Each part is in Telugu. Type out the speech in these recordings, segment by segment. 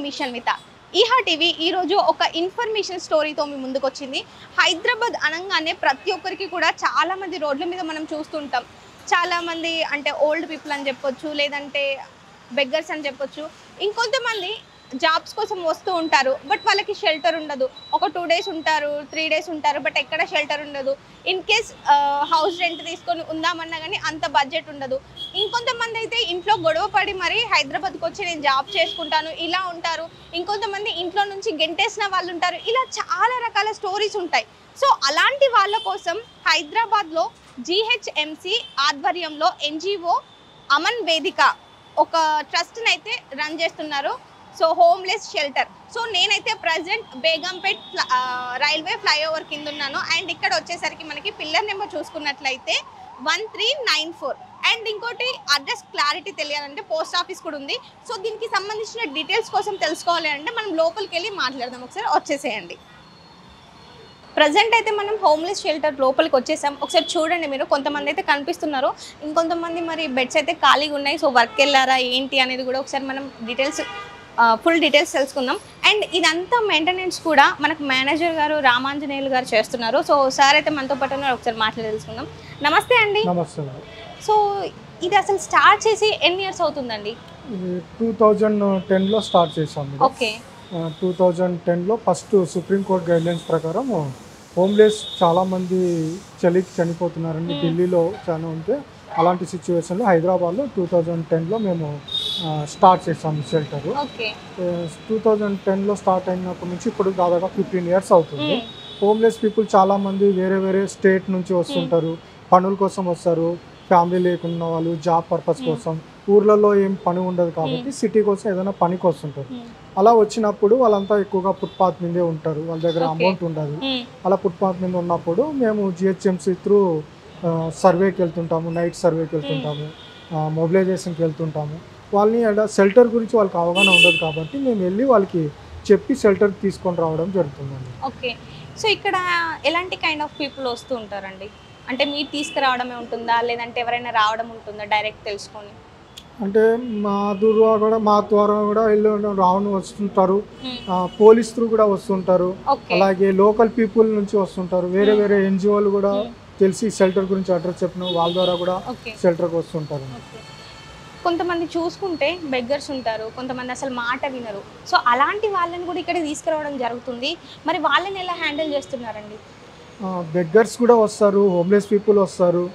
మీ షణ్మిత. ఈహా టీవీ ఈరోజు ఒక ఇన్ఫర్మేషన్ స్టోరీతో మీ ముందుకు వచ్చింది. హైదరాబాద్ అనగానే ప్రతి ఒక్కరికి కూడా చాలామంది రోడ్ల మీద మనం చూస్తుంటాం. చాలామంది అంటే ఓల్డ్ పీపుల్ అని చెప్పొచ్చు, లేదంటే బెగ్గర్స్ అని చెప్పొచ్చు. ఇంకొంతమంది జాబ్స్ కోసం వస్తూ ఉంటారు, బట్ వాళ్ళకి షెల్టర్ ఉండదు. ఒక 2 డేస్ ఉంటారు, 3 డేస్ ఉంటారు, బట్ ఎక్కడ షెల్టర్ ఉండదు. ఇన్ కేస్ హౌస్ రెంట్ తీసుకొని ఉందామన్నా కానీ అంత బడ్జెట్ ఉండదు. ఇంకొంతమంది అయితే ఇంట్లో గొడవ పడి మరి హైదరాబాద్కి వచ్చి నేను జాబ్ చేసుకుంటాను ఇలా ఉంటారు. ఇంకొంతమంది ఇంట్లో నుంచి గెంటేసిన వాళ్ళు ఉంటారు. ఇలా చాలా రకాల స్టోరీస్ ఉంటాయి. సో అలాంటి వాళ్ళ కోసం హైదరాబాద్లో GHMC ఆధ్వర్యంలో NGO అమన్ వేదిక ఒక ట్రస్ట్ని అయితే రన్ చేస్తున్నారు. So homeless shelter. సో నేనైతే ప్రజెంట్ బేగంపేట్ రైల్వే ఫ్లైఓవర్ కింద ఉన్నాను. అండ్ ఇక్కడ వచ్చేసరికి మనకి పిల్లర్ నెంబర్ చూసుకున్నట్లయితే 1394. అండ్ ఇంకోటి అడ్రస్ క్లారిటీ తెలియాలంటే పోస్ట్ ఆఫీస్ కూడా ఉంది. సో దీనికి సంబంధించిన డీటెయిల్స్ కోసం తెలుసుకోవాలి అంటే మనం లోపలికి వెళ్ళి మాట్లాడదాం. ఒకసారి వచ్చేసేయండి. ప్రజెంట్ అయితే మనం హోమ్లెస్ షెల్టర్ లోపలికి వచ్చేసాం. ఒకసారి చూడండి మీరు, కొంతమంది అయితే కనిపిస్తున్నారు, ఇంకొంతమంది మరి బెడ్స్ అయితే ఖాళీగా ఉన్నాయి. సో వర్క్ వెళ్ళారా ఏంటి అనేది కూడా ఒకసారి మనం ఫుల్ డీటెయిల్స్ తెలుసుకుందాం. అండ్ ఇదంతా మెయింటెనెన్స్ కూడా మనకు మేనేజర్ గారు రామాంజనేయులు గారు చేస్తున్నారు. సో సార్ అయితే మనతో పాటు ఉన్నారు, ఒకసారి మాట్లాడి తెలుసుకుందాం. నమస్తే అండి. నమస్తే. సో ఇది అసలు స్టార్ట్ చేసి ఎన్ని ఇయర్స్ అవుతుందండి? 2010లో స్టార్ట్ చేసాం. ఓకే. 2010లో ఫస్ట్ సుప్రీంకోర్టు గైడ్లైన్స్ ప్రకారం హోమ్లెస్ చాలామంది చలికి చనిపోతున్నారండి. ఢిల్లీలో చాలా ఉంటే అలాంటి సిచ్యువేషన్లో హైదరాబాద్లో 2010లో మేము స్టార్ట్ చేసాము షెల్టర్. 2010లో స్టార్ట్ అయినప్పటి నుంచి ఇప్పుడు దాదాపు 15 ఇయర్స్ అవుతుంది. హోమ్లెస్ పీపుల్ చాలామంది వేరే వేరే స్టేట్ నుంచి వస్తుంటారు, పనుల కోసం వస్తారు. ఫ్యామిలీ లేకున్న వాళ్ళు జాబ్ పర్పస్ కోసం, ఊర్లలో ఏం పని ఉండదు కాబట్టి సిటీ కోసం ఏదైనా పనికి వస్తుంటారు. అలా వచ్చినప్పుడు వాళ్ళంతా ఎక్కువగా ఫుట్పాత్ మీదే ఉంటారు, వాళ్ళ దగ్గర అమౌంట్ ఉండదు. అలా ఫుట్పాత్ మీద ఉన్నప్పుడు మేము GHMC త్రూ సర్వేకి వెళ్తుంటాము, నైట్ సర్వేకి వెళ్తుంటాము, మొబిలైజేషన్కి వెళ్తుంటాము. వాళ్ళని షెల్టర్ గురించి వాళ్ళకి అవగాహన ఉండదు కాబట్టి మేము వెళ్ళి వాళ్ళకి చెప్పి షెల్టర్ తీసుకొని రావడం జరుగుతుందండి. ఓకే. సో ఇక్కడ ఎలాంటి కైండ్ ఆఫ్ పీపుల్ వస్తూ ఉంటారండి? అంటే మీరు తీసుకురావడమే ఉంటుందా, లేదంటే ఎవరైనా రావడం ఉంటుందా డైరెక్ట్ తెలుసుకొని? అంటే మా ద్వారా కూడా వీళ్ళు రావడం వస్తుంటారు, పోలీస్ త్రూ కూడా వస్తుంటారు, అలాగే లోకల్ పీపుల్ నుంచి వస్తుంటారు. వేరే వేరే NGOలు కూడా తెలిసి షెల్టర్ గురించి అడ్రస్ చెప్పిన వాళ్ళ ద్వారా కూడా షెల్టర్కి వస్తుంటారు. కొంతమంది చూసుకుంటే బెగ్గర్స్ ఉంటారు, కొంతమంది అసలు మాట వినరు. సో అలాంటి వాళ్ళని కూడా ఇక్కడ తీసుకురావడం జరుగుతుంది. మరి వాళ్ళని ఎలా హ్యాండిల్ చేస్తున్నారండి? బెగ్గర్స్ కూడా వస్తారు, హోమ్లెస్ పీపుల్ వస్తారు.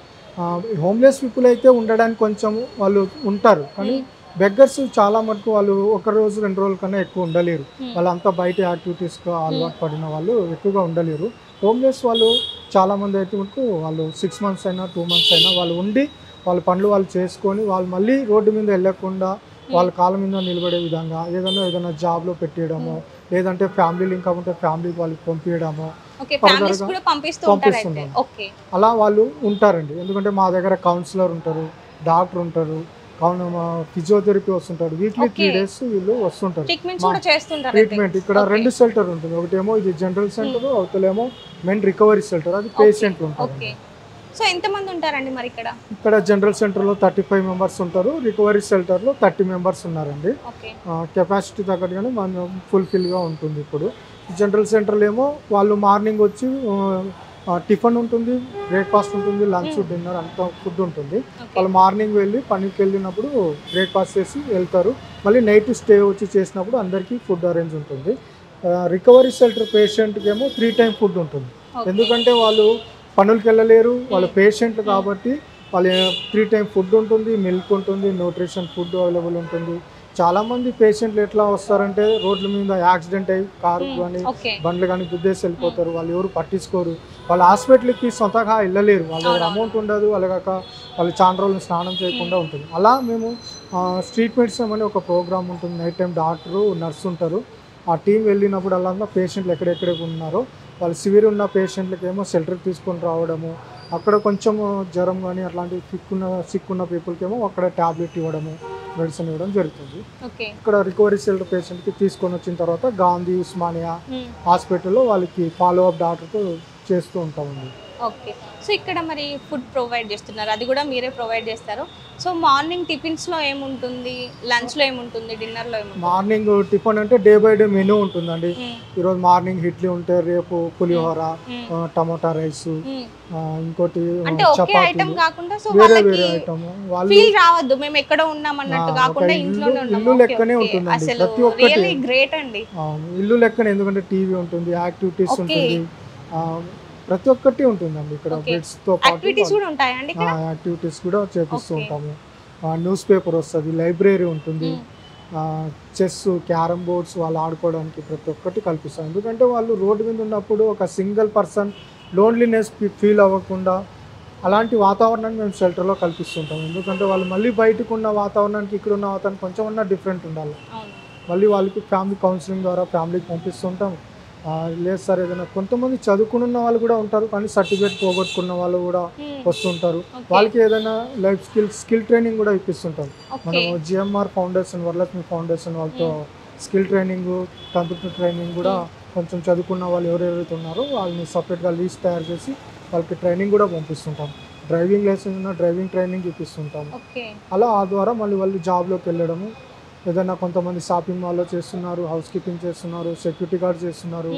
హోమ్లెస్ పీపుల్ అయితే ఉండడానికి కొంచెం వాళ్ళు ఉంటారు, కానీ బెగ్గర్స్ చాలా మటుకు వాళ్ళు 1 రోజు 2 రోజుల కన్నా ఎక్కువ ఉండలేరు. వాళ్ళంతా బయట యాక్టివిటీస్కి అలవాటు పడిన వాళ్ళు ఎక్కువగా ఉండలేరు. హోమ్లెస్ వాళ్ళు చాలామంది అయితే మటుకు వాళ్ళు 6 మంత్స్ అయినా 2 మంత్స్ అయినా వాళ్ళు ఉండి వాళ్ళ పనులు వాళ్ళు చేసుకొని వాళ్ళు మళ్ళీ రోడ్డు మీద వెళ్ళకుండా వాళ్ళ కాళ్ళ మీద నిలబడే విధంగా ఏదైనా జాబ్లో పెట్టేయడము, లేదంటే ఫ్యామిలీ లింక్ అవ్వకుంటే ఫ్యామిలీకి వాళ్ళకి పంపించడము, పంపిస్తున్నాము. అలా వాళ్ళు ఉంటారండి. ఎందుకంటే మా దగ్గర కౌన్సిలర్ ఉంటారు, డాక్టర్ ఉంటారు, ఫిజియోథెరపీ వస్తుంటారు. వీక్లీ 3 days వీళ్ళు వస్తుంటారు ట్రీట్మెంట్. ఇక్కడ 2 షెల్టర్ ఉంటుంది, ఒకటేమో ఇది జనరల్ సెంటర్, అవతలేమో మెయిన్ రికవరీ షెల్టర్, అది పేషెంట్లు ఉంటారు. సో ఎంతమంది ఉంటారండి మరి ఇక్కడ? ఇక్కడ జనరల్ సెంటర్లో 35 మెంబర్స్ ఉంటారు, రికవరీ షెల్టర్లో 30 మెంబర్స్ ఉన్నారండి. కెపాసిటీ తగ్గట్టుగానే మనం ఫుల్ఫిల్గా ఉంటుంది. ఇప్పుడు జనరల్ సెంటర్లో ఏమో వాళ్ళు మార్నింగ్ వచ్చి టిఫిన్ ఉంటుంది, బ్రేక్ఫాస్ట్ ఉంటుంది, లంచ్, డిన్నర్ అంతా ఫుడ్ ఉంటుంది. వాళ్ళు మార్నింగ్ వెళ్ళి పనికి వెళ్ళినప్పుడు బ్రేక్ఫాస్ట్ చేసి వెళ్తారు. మళ్ళీ నైట్ స్టే వచ్చి చేసినప్పుడు అందరికీ ఫుడ్ అరేంజ్ ఉంటుంది. రికవరీ షెల్టర్ పేషెంట్కి ఏమో 3 time ఫుడ్ ఉంటుంది. ఎందుకంటే వాళ్ళు పనులకు వెళ్ళలేరు, వాళ్ళు పేషెంట్లు కాబట్టి వాళ్ళు 3 time ఫుడ్ ఉంటుంది, మిల్క్ ఉంటుంది, న్యూట్రిషన్ ఫుడ్ అవైలబుల్ ఉంటుంది. చాలామంది పేషెంట్లు ఎట్లా వస్తారంటే రోడ్ల మీద యాక్సిడెంట్ అయ్యి కారు కానీ బండ్లు కానీ గుద్దేసి వెళ్ళిపోతారు. వాళ్ళు ఎవరు పట్టించుకోరు. వాళ్ళు హాస్పిటల్కి సొంతగా వెళ్ళలేరు, వాళ్ళ దగ్గర అమౌంట్ ఉండదు, అలాగాక వాళ్ళు చాలా రోజులు స్నానం చేయకుండా ఉంటుంది. అలా మేము స్ట్రీట్ మెడిసిన్ అనే ఒక ప్రోగ్రామ్ ఉంటుంది. నైట్ టైం డాక్టరు, నర్సు ఉంటారు. ఆ టీం వెళ్ళినప్పుడు అలా పేషెంట్లు ఎక్కడెక్కడ ఉన్నారో వాళ్ళు సివియర్ ఉన్న పేషెంట్లకి ఏమో షెల్టర్కి తీసుకొని రావడము, అక్కడ కొంచెం జ్వరం కానీ అట్లాంటి సిక్ ఉన్న పీపుల్కి ఏమో అక్కడ ట్యాబ్లెట్ ఇవ్వడము, మెడిసిన్ ఇవ్వడం జరుగుతుంది. ఇక్కడ రికవరీ షెల్టర్ పేషెంట్కి తీసుకొని వచ్చిన తర్వాత గాంధీ, ఉస్మానియా హాస్పిటల్లో వాళ్ళకి ఫాలో అప్ డాక్టర్తో చేస్తూ ఉంటామండి. ఓకే. సో ఇక్కడ మరి ఫుడ్ ప్రొవైడ్ చేస్తున్నారు. అది కూడా మీరే ప్రొవైడ్ చేస్తారు. సో మార్నింగ్ టిఫిన్స్‌లో ఏముంటుంది? లంచ్‌లో ఏముంటుంది? డిన్నర్‌లో ఏముంటుంది? మార్నింగ్ టిఫిన్ అంటే డే బై డే మెనూ ఉంటుందండి. హ్మ్. ఈరోజు మార్నింగ్ ఇడ్లీ ఉంటే రేపు పులిహోర, హ్మ్. టమోటా రైస్, హ్మ్. ఇంకోటి అంటే ఒకే ఐటెమ్ చపాతీలు, కాకుండా సో వేరే వాళ్ళకి వేరే ఐటమ్. వాళ్ళు ఫీల్ రావద్దు. మేము ఎక్కడో ఉన్నాం అన్నట్టు ఒక కాకుండా ఇల్లు ఇంట్లోనే ఉన్నాం. ఇల్లు ఓకే. లెక్కనే ఓకే. ఉంటుందండి అసలు ప్రతి ఒక్కటి. రియల్లీ గ్రేట్ అండి. ఇల్లు లెక్కనే, ఎందుకంటే టీవీ ఉంటుంది, యాక్టివిటీస్ ఓకే. ఉంటుంది, ఆ, ప్రతి ఒక్కటి ఉంటుందండి ఇక్కడ. ఓకే. బెడ్స్తో పాటు యాక్టివిటీస్ కూడా ఉంటాయా అండి ఇక్కడ? యాక్టివిటీస్ కూడా చేపిస్తూ ఓకే. ఉంటాము. న్యూస్ పేపర్ వస్తుంది, లైబ్రరీ ఉంటుంది, హ్మ్. చెస్, క్యారమ్ బోర్డ్స్ వాళ్ళు ఆడుకోవడానికి ప్రతి ఒక్కటి కల్పిస్తాం. ఎందుకంటే వాళ్ళు రోడ్డు మీద ఉన్నప్పుడు ఒక సింగిల్ పర్సన్ లోన్లీనెస్ ఫీల్ అవ్వకుండా అలాంటి వాతావరణాన్ని మేము షెల్టర్లో కల్పిస్తుంటాం. ఎందుకంటే వాళ్ళు మళ్ళీ బయటకు ఉన్న వాతావరణానికి ఇక్కడ ఉన్న వాతావరణం కొంచెం ఉన్న డిఫరెంట్ ఉండాలి. అవును. మళ్ళీ వాళ్ళకి ఫ్యామిలీ కౌన్సిలింగ్ ద్వారా ఫ్యామిలీకి పంపిస్తుంటాం. లేదు సార్ ఏదైనా, కొంతమంది చదువుకున్న వాళ్ళు కూడా ఉంటారు, కానీ సర్టిఫికేట్ పోగొట్టుకున్న వాళ్ళు కూడా వస్తుంటారు. ఓకే. వాళ్ళకి ఏదైనా లైఫ్ స్కిల్ ట్రైనింగ్ కూడా ఇప్పిస్తుంటాం. ఓకే. మనం జిఎంఆర్ ఫౌండేషన్, వరలక్ష్మి ఫౌండేషన్ వాళ్ళతో స్కిల్ ట్రైనింగ్, కంప్యూటర్ ట్రైనింగ్ కూడా కొంచెం చదువుకున్న వాళ్ళు ఎవరెవరైతే ఉన్నారో వాళ్ళని సపరేట్గా లీస్ట్ తయారు చేసి వాళ్ళకి ట్రైనింగ్ కూడా పంపిస్తుంటాం. డ్రైవింగ్ లైసెన్స్ ఉన్న డ్రైవింగ్ ట్రైనింగ్ ఇప్పిస్తుంటాం. ఓకే. అలా ఆ ద్వారా మళ్ళీ వాళ్ళు జాబ్లోకి వెళ్ళడము. ఏదైనా కొంతమంది షాపింగ్ మాల్లో చేస్తున్నారు, హౌస్ కీపింగ్ చేస్తున్నారు, సెక్యూరిటీ గార్డ్ చేస్తున్నారు,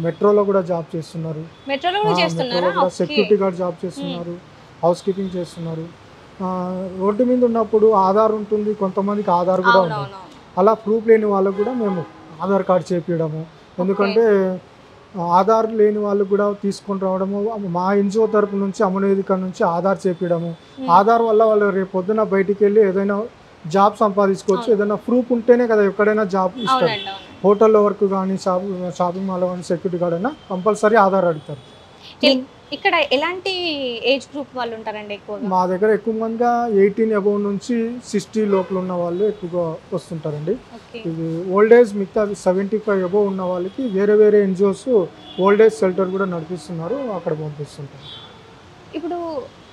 మెట్రోలో కూడా జాబ్ చేస్తున్నారు, మెట్రోలో కూడా చేస్తున్నారా? మెట్రోలో కూడా ఓకే. సెక్యూరిటీ గార్డ్ జాబ్ చేస్తున్నారు, హౌస్ కీపింగ్ చేస్తున్నారు. రోడ్డు మీద ఉన్నప్పుడు ఆధార్ ఉంటుంది, కొంతమందికి ఆధార్ కూడా ఉంటుంది. అవునవును. అలా ప్రూఫ్ లేని వాళ్ళకు కూడా మేము ఆధార్ కార్డ్ చేపించడము. ఎందుకంటే ఆధార్ లేని వాళ్ళు కూడా తీసుకొని రావడము, మా ఎన్జిఓ తరపు నుంచి అమనవేదిక నుంచి ఆధార్ చేపించడము. ఆధార్ వల్ల వాళ్ళు రేపు పొద్దున బయటికి వెళ్ళి ఏదైనా జాబ్ సంపాదించుకోవచ్చు. ఏదైనా ప్రూఫ్ ఉంటేనే కదా ఎక్కడైనా జాబ్ ఇస్తారు. అవునండి. అవును. హోటల్లో వర్క్ కానీ, షాపింగ్ మాల్లో కానీ, సెక్యూరిటీ గార్డ్ అయినా కంపల్సరీ ఆధార్ అడుగుతారు. ఇక్కడ ఎలాంటి ఏజ్ గ్రూప్ వాళ్ళు ఉంటారండి ఎక్కువగా? మా దగ్గర ఎక్కువ మందిగా 18 అబౌవ్ నుంచి 60 లోపల ఉన్న వాళ్ళు ఎక్కువగా వస్తుంటారండి. ఓకే. ఇది ఓల్డ్ ఏజ్, మిగతా 75 అబౌవ్ ఉన్న వాళ్ళకి వేరే వేరే ఎన్జిఓస్ ఓల్డ్ ఏజ్ షెల్టర్ కూడా నడిపిస్తున్నారు, అక్కడ పంపిస్తుంటారు. ఇప్పుడు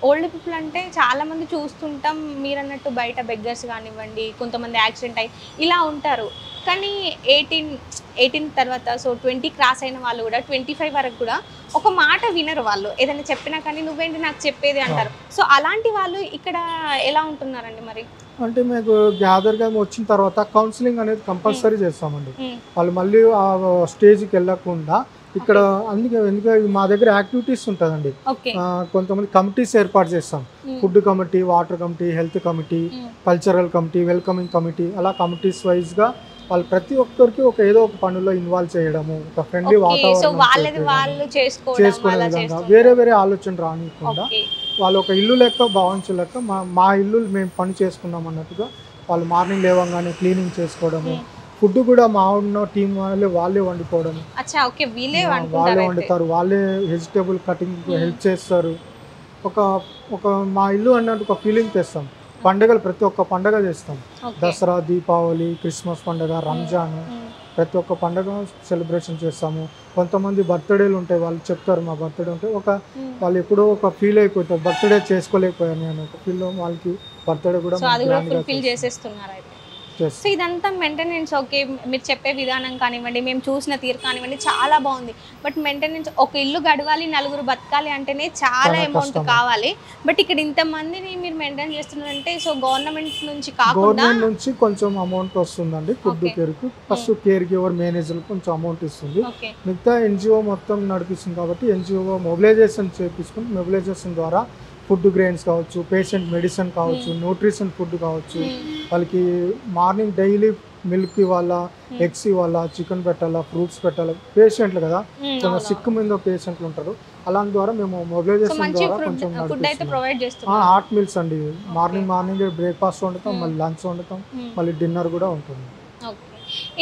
ఓల్డ్ పీపుల్ అంటే చాలా మంది చూస్తుంటాం, మీరు అన్నట్టు బయట బెగ్గర్స్ కానివ్వండి, కొంతమంది యాక్సిడెంట్ అయ్యి ఇలా ఉంటారు. కానీ 18 తర్వాత సో 20 క్రాస్ అయిన వాళ్ళు కూడా 25 వరకు కూడా ఒక మాట వినరు. వాళ్ళు ఏదైనా చెప్పినా కానీ నువ్వేంటి నాకు చెప్పేది అంటారు. సో అలాంటి వాళ్ళు ఇక్కడ ఎలా ఉంటున్నారండి మరి? అంటే మీకు గ్యాదర్గా వచ్చిన తర్వాత కౌన్సిలింగ్ అనేది కంపల్సరీ చేస్తామండి. వాళ్ళు మళ్ళీ ఆ స్టేజ్కి వెళ్ళకుండా ఇక్కడ ఎందుకంటే మా దగ్గర యాక్టివిటీస్ ఉంటుందండి. కొంతమంది కమిటీస్ ఏర్పాటు చేస్తాం. Food committee, water committee, health committee, cultural committee, welcoming committee, అలా కమిటీస్ వైజ్గా వాళ్ళు ప్రతి ఒక్కరికి ఏదో ఒక పనుల్లో ఇన్వాల్వ్ చేయడము, ఒక ఫ్రెండ్లీ వాతావరణం చేసుకునే విధంగా వేరే వేరే ఆలోచన రానికుండా వాళ్ళు ఒక ఇల్లు లెక్క భావించలేక మా ఇల్లు మేము పని చేసుకున్నాం అన్నట్టుగా వాళ్ళు మార్నింగ్ లేవగానే క్లీనింగ్ చేసుకోవడము, ఫుడ్ కూడా మా ఉన్న టీం వాళ్ళే వండుకోవడం, వాళ్ళే వండుతారు, వాళ్ళే వెజిటేబుల్ కటింగ్ హెల్ప్ చేస్తారు. ఒక మా ఇల్లు అన్నట్టు ఒక ఫీలింగ్ తెస్తాం. పండుగలు ప్రతి ఒక్క పండుగ చేస్తాం. దసరా, దీపావళి, క్రిస్మస్ పండుగ, రంజాన్, ప్రతి ఒక్క పండుగ సెలబ్రేషన్ చేస్తాము. కొంతమంది బర్త్డేలు ఉంటాయి, వాళ్ళు చెప్తారు మా బర్త్డే ఉంటే వాళ్ళు ఎప్పుడో ఒక ఫీల్ అయిపోతారు, బర్త్డే చేసుకోలేకపోయాను నేను ఒక ఫీల్, వాళ్ళకి బర్త్డే కూడా చేసేస్తున్నారు. సో ఇదంతా మెయింటెనెన్స్ ఓకే, మీరు చెప్పే విధానం కానివ్వండి, మేము చూసిన తీరు కానివ్వండి చాలా బాగుంది. బట్ మెయింటెనెన్స్, ఒక ఇల్లు గడవాలి, నలుగురు బతకాలి అంటేనే చాలా అమౌంట్ కావాలి. బట్ ఇక్కడ ఇంతమందిని మీరు మెయింటైన్ చేస్తున్నారంటే సో గవర్నమెంట్ నుంచి కాకుండా నుంచి కొంచెం అమౌంట్ వస్తుందండి. ఫుడ్ కేర్కి ఫస్ట్ కేర్ గివర్ మేనేజర్ కొంచెం అమౌంట్ ఇస్తుంది. మిగతా ఎన్జిఓ మొత్తం నడిపిస్తుంది కాబట్టి ఎన్జిఓ మొబిలైజేషన్ చేపించుకుని మొబిలైజేషన్ ద్వారా ఫుడ్ గ్రెయిన్స్ కావచ్చు, పేషెంట్ మెడిసిన్ కావచ్చు, న్యూట్రిషన్ ఫుడ్ కావచ్చు, వాళ్ళకి మార్నింగ్ డైలీ మిల్క్ ఇవ్వాలా, ఎగ్స్ ఇవ్వాలా, చికెన్ పెట్టాలా, ఫ్రూట్స్ పెట్టాలా. పేషెంట్లు కదా, కొంచెం సిక్ మీద పేషెంట్లు ఉంటారు. అలాంటి ద్వారా మేము మొబిలైజేషన్ ద్వారా కొంచెం హాట్ మీల్స్ అండి. మార్నింగ్ బ్రేక్ఫాస్ట్ వండుతాం, మళ్ళీ లంచ్ వండుతాం, మళ్ళీ డిన్నర్ కూడా ఉంటుంది.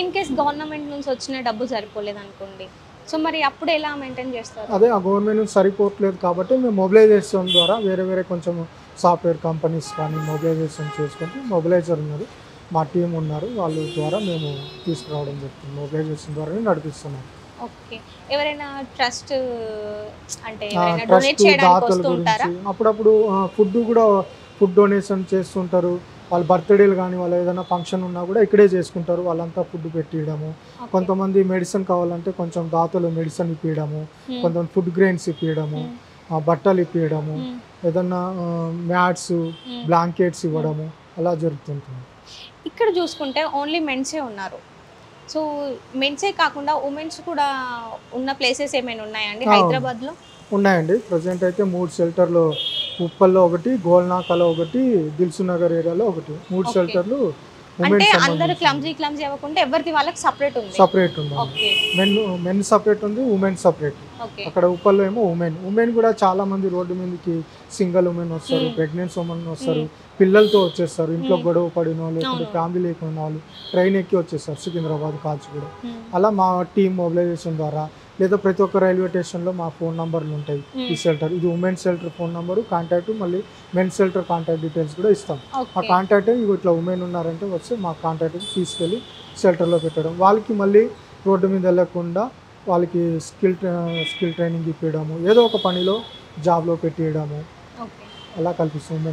ఇన్ కేస్ గవర్నమెంట్ నుంచి వచ్చిన డబ్బు సరిపోలేదు అనుకోండి, సో మరి అప్పుడు ఎలా మెయింటైన్ చేస్తారు? అదే ఆ గవర్నమెంట్ నుంచి సరిపోవట్లేదు కాబట్టి మేము మొబిలైజేషన్ ద్వారా వేరే కొంచెం సాఫ్ట్వేర్ కంపెనీస్ కానీ మొబిలైజేషన్ చేసుకుంటే, మొబిలైజర్ ఉన్నారు, మా టీం ఉన్నారు, వాళ్ళ ద్వారా మేము తీసుకురావడం జరుగుతుంది. మొబిలైజేషన్ ద్వారా నడిపిస్తున్నాం. ఓకే. ఎవరైనా ట్రస్ట్ అంటే డొనేట్ చేయడానికి వస్తుంటారా? అప్పుడప్పుడు ఫుడ్ డొనేషన్ చేస్తుంటారు. వాళ్ళ బర్త్డేలు కానీ వాళ్ళ ఏదైనా ఫంక్షన్ ఉన్నా కూడా ఇక్కడే చేసుకుంటారు. వాళ్ళంతా ఫుడ్ పెట్టియడము, కొంతమంది మెడిసిన్ కావాలంటే కొంచెం దాతలు మెడిసిన్ ఇప్పించడము, కొంతమంది ఫుడ్ గ్రెయిన్స్ ఇప్పించడము, బట్టలు ఇప్పించడము, ఏదన్నా మ్యాట్స్ బ్లాంకెట్స్ ఇవ్వడము అలా జరుగుతుంటుంది. ఇక్కడ చూసుకుంటే ఓన్లీ మెన్సే ఉన్నారు. సో మెన్సే కాకుండా ఉమెన్స్ కూడా ఉన్న ప్లేసెస్ ఏమైనా ఉన్నాయండి హైదరాబాద్లో? ఉన్నాయండి. ప్రజెంట్ అయితే 3 షెల్టర్లు, ఉప్పల్లో ఒకటి, గోల్నాకాలో ఒకటి, దిల్సునగర్ ఏరియాలో ఒకటి, 3 షెల్టర్లు. అంటే అందరూ క్లమ్జీ అవ్వకుండా ఎవరిది వాళ్ళకి సపరేట్ ఉంది. సపరేట్ ఉంది. మెన్ సపరేట్ ఉంది, ఉమెన్ సపరేట్. అక్కడ ఉప్పల్లో ఏమో ఉమెన్ కూడా చాలా మంది రోడ్డు మీదకి సింగిల్ ఉమెన్ వస్తారు, ప్రెగ్నెన్సీ ఉమెన్ వస్తారు, పిల్లలతో వచ్చేస్తారు, ఇంట్లో గొడవ పడిన వాళ్ళు, లేకపోతే ఫ్యామిలీ లేకుండా వాళ్ళు ట్రైన్ ఎక్కి వచ్చేస్తారు సికింద్రాబాద్ కాచిగూడ. అలా మా టీమ్ మొబిలైజేషన్ ద్వారా లేదా ప్రతి ఒక్క రైల్వే స్టేషన్లో మా ఫోన్ నంబర్లు ఉంటాయి. ఈ షెల్టర్ ఇది women shelter phone number, contact, మళ్ళీ మెన్ షెల్టర్ కాంటాక్ట్ డీటెయిల్స్ కూడా ఇస్తాం. ఆ కాంటాక్ట్ ఇట్లా ఉమెన్ ఉన్నారంటే వస్తే మా కాంటాక్ట్ తీసుకెళ్ళి షెల్టర్లో పెట్టడం, వాళ్ళకి మళ్ళీ రోడ్డు మీద వెళ్ళకుండా వాళ్ళకి స్కిల్ ట్రైనింగ్ ఇప్పించడము, ఏదో ఒక పనిలో జాబ్లో పెట్టియడము అలా కల్పిస్తాం.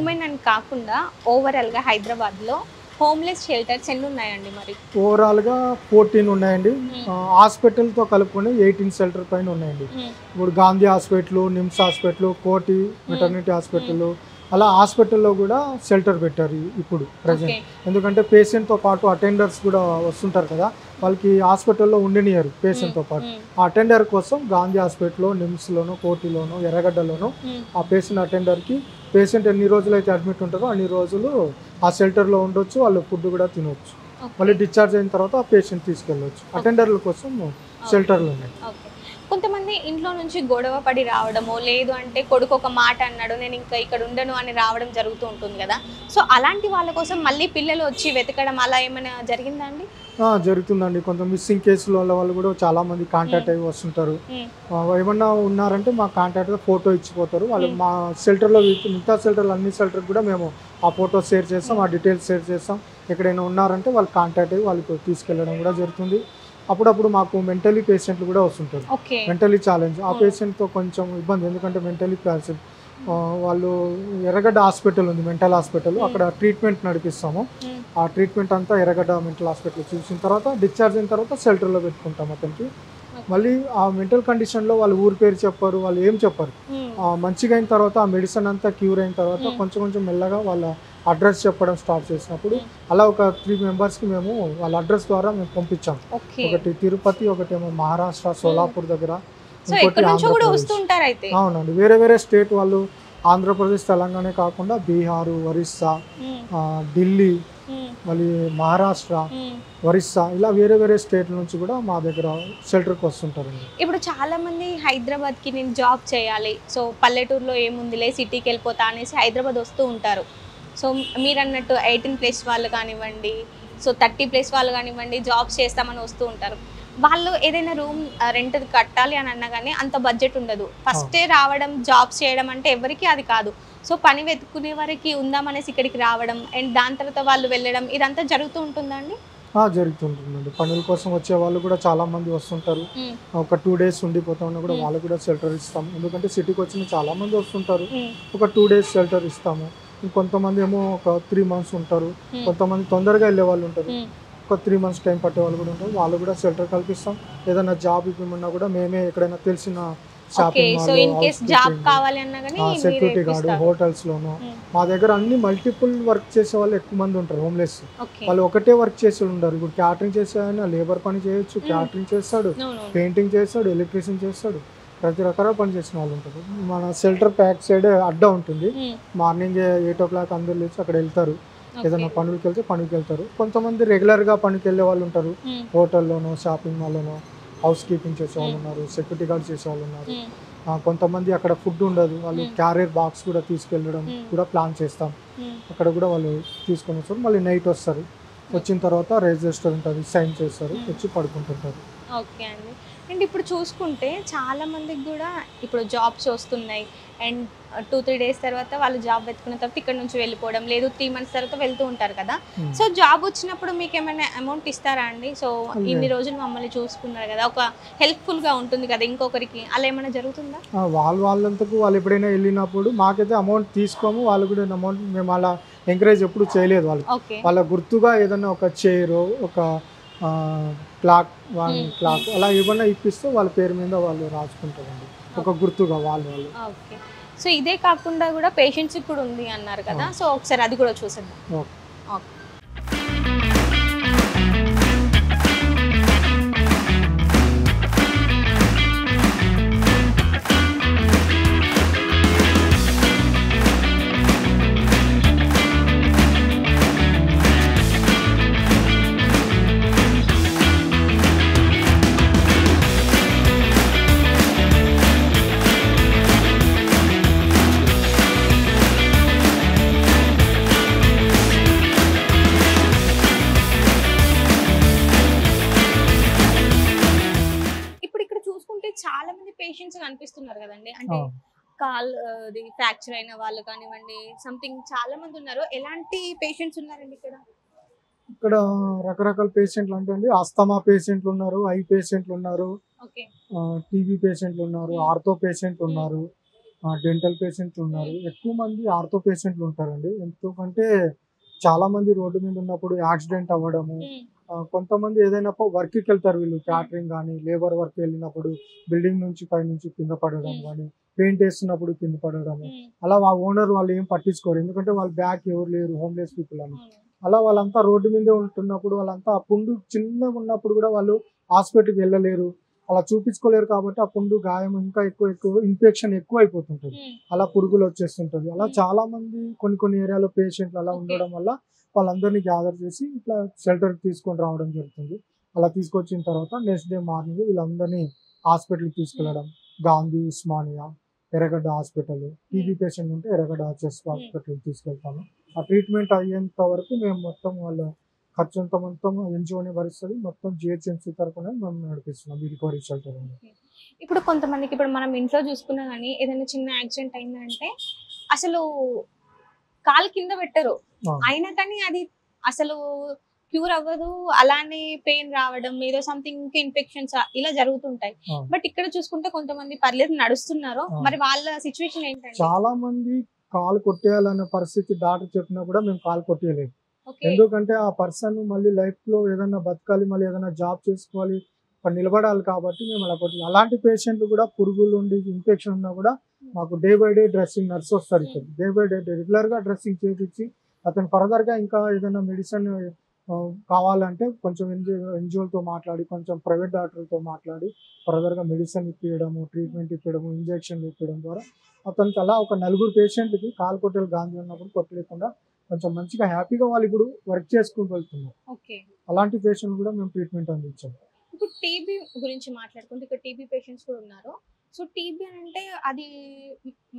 ఉమెన్ అని కాకుండా ఓవరాల్గా హైదరాబాద్లో హోమ్లెస్ షెల్టర్స్ ఎన్ని ఉన్నాయండి? మరి ఓవరాల్గా 14 ఉన్నాయండి. హాస్పిటల్తో కలుపుకొని 18 షెల్టర్ పైన ఉన్నాయండి. ఇప్పుడు గాంధీ హాస్పిటల్, నిమ్స్ హాస్పిటల్, కోటి మెటర్నిటీ హాస్పిటల్, అలా హాస్పిటల్లో కూడా షెల్టర్ పెట్టారు ఇప్పుడు ప్రజెంట్. ఎందుకంటే పేషెంట్తో పాటు అటెండర్స్ కూడా వస్తుంటారు కదా, వాళ్ళకి హాస్పిటల్లో ఉండనియరు పేషెంట్తో పాటు. ఆ అటెండర్ కోసం గాంధీ హాస్పిటల్లో, నిమ్స్లోనో, కోటిలోనో, ఎర్రగడ్డలోనో ఆ పేషెంట్ అటెండర్కి పేషెంట్ ఎన్ని రోజులు అయితే అడ్మిట్ ఉంటారో అన్ని రోజులు ఆ షెల్టర్లో ఉండొచ్చు, వాళ్ళు ఫుడ్ కూడా తినవచ్చు. మళ్ళీ డిశ్చార్జ్ అయిన తర్వాత ఆ పేషెంట్ తీసుకెళ్ళవచ్చు. అటెండర్ల కోసం షెల్టర్లు ఉన్నాయి. కొంతమంది ఇంట్లో నుంచి గొడవ పడి రావడము, లేదు అంటే కొడుకు ఒక మాట అన్నాడు నేను ఇంకా ఇక్కడ ఉండను అని రావడం జరుగుతూ ఉంటుంది కదా, సో అలాంటి వాళ్ళ కోసం మళ్ళీ పిల్లలు వచ్చి వెతకడం అలా ఏమైనా జరిగిందా అండి? జరుగుతుందండి. కొంత మిస్సింగ్ కేసుల వాళ్ళు కూడా చాలా మంది కాంటాక్ట్ అయ్యి వస్తుంటారు. ఏమన్నా ఉన్నారంటే మా కాంటాక్ట్గా ఫోటో ఇచ్చిపోతారు. వాళ్ళు మా షెల్టర్లో మిగతా షెల్టర్లు అన్ని షెల్టర్ కూడా మేము ఆ ఫోటో షేర్ చేస్తాం, ఆ డీటెయిల్స్ షేర్ చేస్తాం. ఎక్కడైనా ఉన్నారంటే వాళ్ళు కాంటాక్ట్ అయ్యి వాళ్ళకి తీసుకెళ్ళడం కూడా జరుగుతుంది. అప్పుడప్పుడు మాకు మెంటలీ పేషెంట్లు కూడా వస్తుంటారు, మెంటలీ ఛాలెంజ్. ఆ పేషెంట్తో కొంచెం ఇబ్బంది, ఎందుకంటే మెంటలీ పేషెంట్ వాళ్ళు ఎర్రగడ్డ హాస్పిటల్ ఉంది, మెంటల్ హాస్పిటల్, అక్కడ ట్రీట్మెంట్ నడిపిస్తాము. ఆ ట్రీట్మెంట్ అంతా ఎర్రగడ్డ మెంటల్ హాస్పిటల్ చూసిన తర్వాత డిశ్చార్జ్ అయిన తర్వాత షెల్టర్లో పెట్టుకుంటాం అతనికి. మళ్ళీ ఆ మెంటల్ కండిషన్లో వాళ్ళు ఊరి పేరు చెప్పారు, వాళ్ళు ఏం చెప్పారు. మంచిగా అయిన తర్వాత ఆ మెడిసిన్ అంతా క్యూర్ అయిన తర్వాత కొంచెం కొంచెం మెల్లగా వాళ్ళ అడ్రస్ చెప్పడం స్టార్ట్ చేసినప్పుడు అలా ఒక 3 మెంబర్స్కి మేము వాళ్ళ అడ్రస్ ద్వారా మేము పంపించాం. ఒకటి తిరుపతి, ఒకటేమో మహారాష్ట్ర సోలాపూర్ దగ్గర, ఇంకోటి ఆంధ్రప్రదేశ్. అవునండి, వేరే వేరే స్టేట్ వాళ్ళు, ఆంధ్రప్రదేశ్, తెలంగాణ కాకుండా బీహారు, ఒరిస్సా, ఢిల్లీ, మళ్ళీ మహారాష్ట్ర, ఒరిస్సా, ఇలా వేరే వేరే స్టేట్ల నుంచి కూడా మా దగ్గర షెల్టర్కి వస్తుంటారండి. ఇప్పుడు చాలా మంది హైదరాబాద్కి నేను జాబ్ చేయాలి, సో పల్లెటూరులో ఏముందిలే సిటీకి వెళ్ళిపోతా అనేసి హైదరాబాద్ వస్తూ ఉంటారు. సో మీరు అన్నట్టు 18+ వాళ్ళు కానివ్వండి, సో 30+ వాళ్ళు కానివ్వండి, జాబ్స్ చేస్తామని వస్తూ ఉంటారు. వాళ్ళు ఏదైనా రూమ్ రెంట్ కట్టాలి అని అన్నా కానీ అంత బడ్జెట్ ఉండదు. ఫస్టే రావడం జాబ్స్ చేయడం అంటే ఎవరికి అది కాదు. సో పని వెతుక్కునే వారికి ఉందామనేసి ఇక్కడికి రావడం అండ్ దాని తర్వాత వాళ్ళు వెళ్ళడం ఇదంతా జరుగుతూ ఉంటుందండి. జరుగుతుంటుందండి. పనుల కోసం వచ్చే వాళ్ళు కూడా చాలా మంది వస్తుంటారు. ఒక 2 days ఉండిపోతా ఉన్నా కూడా వాళ్ళు కూడా షెల్టర్ ఇస్తాము. ఎందుకంటే సిటీకి వచ్చిన చాలా మంది వస్తుంటారు, ఒక 2 days షెల్టర్ ఇస్తాము. కొంతమంది ఏమో ఒక 3 months ఉంటారు, కొంతమంది తొందరగా వెళ్ళే వాళ్ళు ఉంటారు, ఒక 3 months టైం పట్టే వాళ్ళు కూడా ఉంటారు. వాళ్ళు కూడా షెల్టర్ కల్పిస్తాం. ఏదైనా జాబ్ ఇవ్వమన్నా కూడా మేమే ఎక్కడైనా తెలిసిన shopping mall, security guard, hotels లోను మా దగ్గర అన్ని మల్టిపుల్ వర్క్ చేసే వాళ్ళు ఎక్కువ మంది ఉంటారు. హోమ్లెస్ వాళ్ళు ఒకటే వర్క్ చేసి ఉండరు. ఇప్పుడు క్యాటరింగ్ చేసే ఆయన లేబర్ పని చేయొచ్చు, క్యాటరింగ్ చేస్తాడు, పెయింటింగ్ చేస్తాడు, ఎలక్ట్రీషియన్ చేస్తాడు, ప్రతి రకాల పని చేసిన వాళ్ళు ఉంటారు. మన షెల్టర్ బ్యాక్ సైడ్ అడ్డా ఉంటుంది. మార్నింగ్ 8 o'clock అందరు లేచి అక్కడ వెళ్తారు, ఏదైనా పనులకి వెళ్తే పనికి వెళ్తారు. కొంతమంది రెగ్యులర్గా పనికి వెళ్ళే వాళ్ళు ఉంటారు, హోటల్లోనో షాపింగ్ మాల్లోనో హౌస్ కీపింగ్ చేసే వాళ్ళు ఉన్నారు, సెక్యూరిటీ గార్డ్ చేసే వాళ్ళు ఉన్నారు. కొంతమంది అక్కడ ఫుడ్ ఉండదు, వాళ్ళు క్యారియర్ బాక్స్ కూడా తీసుకెళ్ళడం కూడా ప్లాన్ చేస్తాం. అక్కడ కూడా వాళ్ళు తీసుకొని వస్తారు. మళ్ళీ నైట్ వస్తారు, వచ్చిన తర్వాత రిజిస్టర్ ఉంటుంది, సైన్ చేస్తారు, వచ్చి పడుకుంటుంటారు. ఓకే అండి. అండ్ ఇప్పుడు చూసుకుంటే చాలా మందికి కూడా ఇప్పుడు జాబ్స్ వస్తున్నాయి అండ్ 2-3 డేస్ తర్వాత వాళ్ళు జాబ్ వెతుకున్న తర్వాత ఇక్కడ నుంచి వెళ్ళిపోవడం లేదు 3 మంత్స్ తర్వాత వెళ్తూ ఉంటారు కదా. సో జాబ్ వచ్చినప్పుడు మీకు ఏమైనా అమౌంట్ ఇస్తారా అండి? సో ఇన్ని రోజులు మమ్మల్ని చూసుకున్నారు కదా, ఒక హెల్ప్ఫుల్గా ఉంటుంది కదా ఇంకొకరికి, అలా ఏమైనా జరుగుతుందా? వాళ్ళంతకు వాళ్ళు ఎప్పుడైనా వెళ్ళినప్పుడు మాకైతే అమౌంట్ తీసుకోము, వాళ్ళు కూడా అమౌంట్ మేము అలా ఎంకరేజ్ ఎప్పుడు చేయలేదు. వాళ్ళ గుర్తుగా ఏదైనా ఒక చైర్, ఒక క్లాక్ అలా ఏమన్నా ఇప్పిస్తే వాళ్ళ పేరు మీద వాళ్ళు రాసుకుంటారండి, ఒక గుర్తుగా వాళ్ళు. ఓకే. సో ఇదే కాకుండా కూడా పేషెంట్స్ కూడా ఉంది అన్నారు కదా, సో ఒకసారి అది కూడా చూసేద్దాం. ఓకే. చాలా మంది పేషెంట్స్ కనిపిస్తున్నారు కదండి, అంటే కాల్ ఫ్రాక్చర్ అయిన వాళ్ళు కానివ్వండి, సంథింగ్ చాలా మంది ఉన్నారు. ఎలాంటి పేషెంట్స్ ఉన్నారండి ఇక్కడ? ఇక్కడ రకరకాల పేషెంట్లు అంటే అండి, అస్తమా పేషెంట్లు ఉన్నారు, ఐ పేషెంట్లు ఉన్నారు, టీబీ పేషెంట్లు ఉన్నారు, ఆర్థో పేషెంట్లు ఉన్నారు, డెంటల్ పేషెంట్లు ఉన్నారు. ఎక్కువ మంది ఆర్థో పేషెంట్లు ఉంటారండి, ఎందుకంటే చాలా మంది రోడ్డు మీద ఉన్నప్పుడు యాక్సిడెంట్ అవ్వడము, కొంతమంది ఏదైనా వర్క్కి వెళ్తారు, వీళ్ళు క్యాటరింగ్ కానీ లేబర్ వర్క్ వెళ్ళినప్పుడు బిల్డింగ్ నుంచి పై నుంచి కింద పడడం కానీ, పెయింట్ వేస్తున్నప్పుడు కింద పడడము, అలా ఆ ఓనర్ వాళ్ళు ఏం పట్టించుకోరు, ఎందుకంటే వాళ్ళు బ్యాక్ ఎవరు లేరు, హోమ్లెస్ పీపుల్ అని. అలా వాళ్ళంతా రోడ్డు మీదే ఉంటున్నప్పుడు వాళ్ళంతా ఆ పుండు చిన్నగా ఉన్నప్పుడు కూడా వాళ్ళు హాస్పిటల్కి వెళ్ళలేరు, అలా చూపించుకోలేరు. కాబట్టి ఆ పుండు గాయం ఇంకా ఎక్కువ ఇన్ఫెక్షన్ ఎక్కువ అయిపోతుంటుంది, అలా పురుగులు వచ్చేస్తుంటుంది. అలా చాలా మంది కొన్ని ఏరియాలో పేషెంట్లు అలా ఉండడం వల్ల వాళ్ళందరినీ గ్యాదర్ చేసి ఇట్లా షెల్టర్కి తీసుకొని రావడం జరుగుతుంది. అలా తీసుకొచ్చిన తర్వాత నెక్స్ట్ డే మార్నింగ్ వీళ్ళందరినీ హాస్పిటల్కి తీసుకెళ్ళడం, గాంధీ, ఉస్మానియా, ఎర్రగడ్డ హాస్పిటల్, టీబీ పేషెంట్ ఉంటే ఎర్రగడ్డ హాస్పిటల్కి తీసుకెళ్తాము. ఆ ట్రీట్మెంట్ అయ్యేంత వరకు మేము మొత్తం వాళ్ళ ఖర్చు అంతా మొత్తం ఎన్జిఓని భరిస్తుంది, మొత్తం జిహెచ్ఎంసీ తరఫున మేము నడిపిస్తున్నాం ఈ రికవరీ షెల్టర్. ఇప్పుడు కొంతమందికి ఇప్పుడు మనం ఇంట్లో చూసుకున్నా కానీ ఏదైనా చిన్న యాక్సిడెంట్ అయిందంటే అసలు కాలు కింద పెట్టరు, అయినా కానీ అది అసలు క్యూర్ అవ్వదు, అలానే పెయిన్ రావడం, ఏదో సంథింగ్ ఇన్ఫెక్షన్స్ ఇలా జరుగుతుంటాయి. బట్ ఇక్కడ చూసుకుంటే కొంతమంది పర్లేదు నడుస్తున్నారు, మరి వాళ్ళ సిచ్యువేషన్ ఏంటంటే చాలా మంది కాలు కొట్టేయాలన్న పరిస్థితి డాక్టర్ చెప్పినా కూడా మేము కాలు కొట్టేయలేదు. ఎందుకంటే ఆ పర్సన్ మళ్ళీ లైఫ్ లో ఏదైనా బతకాలి, మళ్ళీ ఏదైనా జాబ్ చేసుకోవాలి, నిలబడాలి, కాబట్టి మేము అలా కొట్టాలి. అలాంటి పేషెంట్లు కూడా పురుగులు ఉండి ఇన్ఫెక్షన్ ఉన్నా కూడా మాకు day by day dressing nurse వస్తారు, ఇక్కడ డే బై డే రెగ్యులర్ గా డ్రెస్సింగ్ చేయించి అతను ఫర్దర్ గా ఇంకా ఏదైనా మెడిసిన్ కావాలంటే కొంచెం ఎన్జిఓలతో మాట్లాడి, కొంచెం ప్రైవేట్ డాక్టర్తో మాట్లాడి ఫర్దర్ గా మెడిసిన్ ఇప్పించడము, ట్రీట్మెంట్ ఇప్పించడము, ఇంజెక్షన్లు ఇప్పించడం ద్వారా అతనికి అలా ఒక 4 పేషెంట్లకి కాలు కొట్టేలు గాంధీ ఉన్నప్పుడు కొట్టలేకుండా కొంచెం మంచిగా హ్యాపీగా వాళ్ళు ఇప్పుడు వర్క్ చేసుకుని వెళ్తున్నారు. అలాంటి పేషెంట్ కూడా మేము ట్రీట్మెంట్ అందించాము. ఇప్పుడు టీబీ గురించి మాట్లాడుకుంటే ఇక్కడ టీబీ పేషెంట్స్ కూడా ఉన్నారు. సో టీబీ అంటే అది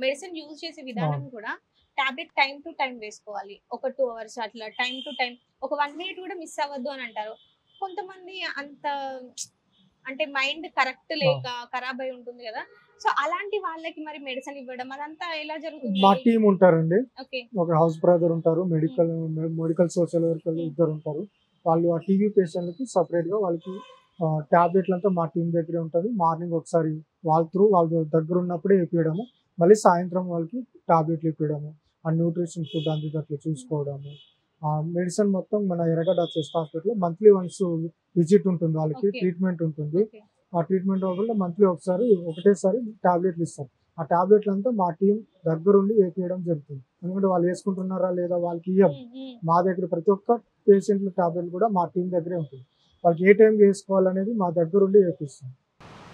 మెడిసిన్ యూజ్ చేసే విధానం కూడా టాబ్లెట్ టైం టు టైం వేసుకోవాలి, ఒక 2 hours అట్లా టైం టు టైం, ఒక 1 minute కూడా మిస్ అవ్వద్దు అని అంటారు. కొంతమంది అంత అంటే మైండ్ కరెక్ట్ లేక ఖరాబ్ అయి ఉంటుంది కదా, సో అలాంటి వాళ్ళకి మరి మెడిసిన్ ఇవ్వడం అదంతా ఎలా జరుగుతుంది? మా టీం ఉంటారండి, ఒక హౌస్ బ్రదర్ ఉంటారు, మెడికల్ సోషల్ వర్కర్ ఇద్దరు ఉంటారు. వాళ్ళు ఆ టీబీ పేషెంట్లకి సపరేట్ గా వాళ్ళకి టాబ్లెట్లు అంతా మా టీం దగ్గరే ఉంటుంది. మార్నింగ్ ఒకసారి వాళ్ళ దగ్గర ఉన్నప్పుడే ఇప్పించడము, మళ్ళీ సాయంత్రం వాళ్ళకి టాబ్లెట్లు ఇప్పించడము, ఆ న్యూట్రిషన్ ఫుడ్ అందుకట్లు చూసుకోవడము, మెడిసిన్ మొత్తం మన ఎర్రగడ్డ చెస్ట్ హాస్పిటల్లో మంత్లీ వన్స్ విజిట్ ఉంటుంది, వాళ్ళకి ట్రీట్మెంట్ ఉంటుంది. ఆ ట్రీట్మెంట్ వల్ల మంత్లీ ఒకటేసారి టాబ్లెట్లు ఇస్తాం. ఆ టాబ్లెట్లు అంతా మా టీం దగ్గరుండి వేపించడం జరుగుతుంది, ఎందుకంటే వాళ్ళు వేసుకుంటున్నారా లేదా వాళ్ళకి ఇయ్యం. మా దగ్గర ప్రతి ఒక్క పేషెంట్ల టాబ్లెట్ కూడా మా టీం దగ్గరే ఉంటుంది, వాళ్ళకి ఏ టైం వేసుకోవాలనేది మా దగ్గరుండి వేపిస్తాం.